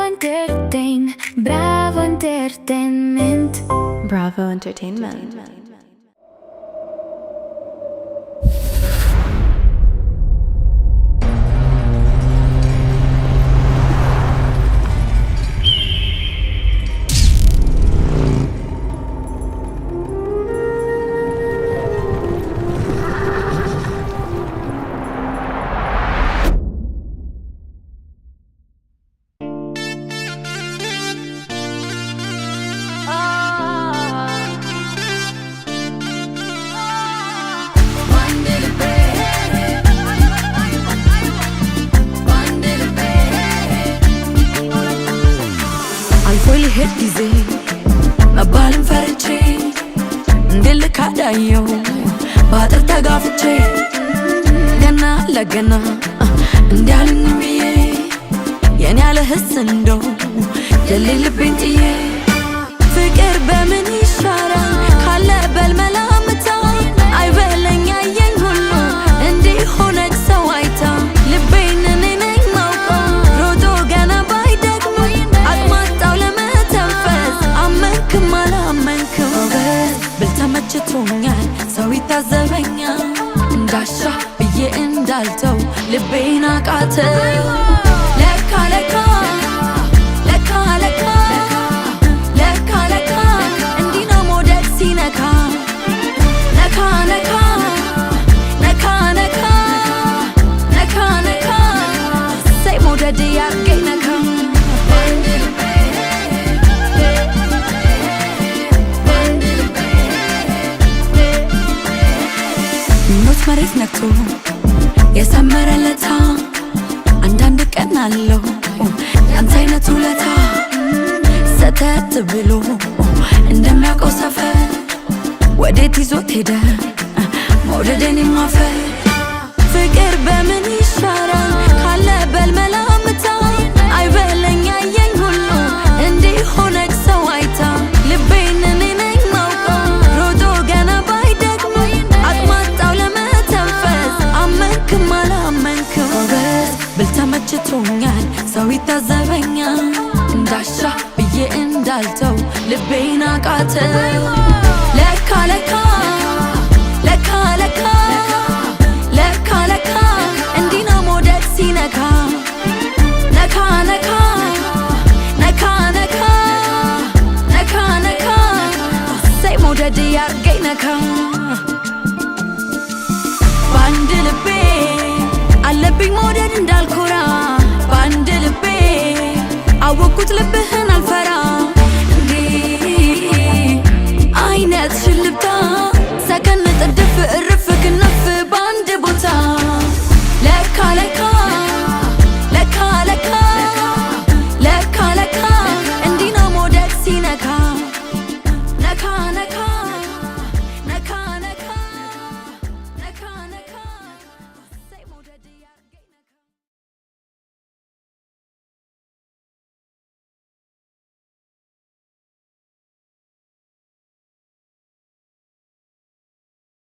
Bravo Entertainment. Bravo Entertainment. ሄድ ጊዜ መባልን ፈርቼ እንድልካዳየው ባጥር ተጋፍቼ ገና ለገና እንዲያልን ብዬ የኔ ያለ ህስ እንደው የሌለ ልቤን ጥዬ ፍቅር በምን ይሻራል ካለ በልመላምታ አይበለኝ ያየኝ ሁሉ እንዲህ ሆነች ሰው አይታ ልቤን እኔ ነኝ ማውቀው ሮጦ ገና ባይደግሞ አቅማጣው ለመተንፈስ አመንክም አላመንክም ብል ተመችቶኛል ሰው ይታዘበኛል እንዳሻ ብዬ እንዳልተው ልቤን አቃተው ለካ ለካ ለካ ለካ ለካ ለካ እንዲህ ነው መውደድ ሲነካ ነካ ነካ ነካ ነካ ነካ ነካ ሰይ መውደድ ያርገኝ ነካ ሞት መሬት ነክቶ የሰመረለታ አንዳንድ ቀን አለው ያንተ አይነት ውለታ ሰተት ብሎ እንደሚያውቀው ሰፈር ወዴት ይዞት ሄደ መውደድን የማፈር ፍቅር በምን ይሻራል ካለ በልመላምታ አይበለኝ ያየኝ ሁሉ እንዲህ ሆነች ሰው አይታ ልቤን እኔ ነኝ ማውቀው ሮጦ ገና ባይደግሞ አቅማጣው ለመተንፈስ አመንክም አላመንክም ብል ተመችቶኛል ሰው ይታዘበኛል እንዳሻ ብዬ እንዳልተው ልቤን አቃተው ለካ ለካ ለካ ለካ ለካ ለካ እንዲህ ነው መውደድ ሲነካ ነካ ነካ ነካ ነካ ነካ ነካ ሰይ መውደድ ያርገኝ ነካ በአንድ ልቤ አለብኝ መውደድ እንዳልኮራ በአንድ ልቤ አወቅኩት ልብህ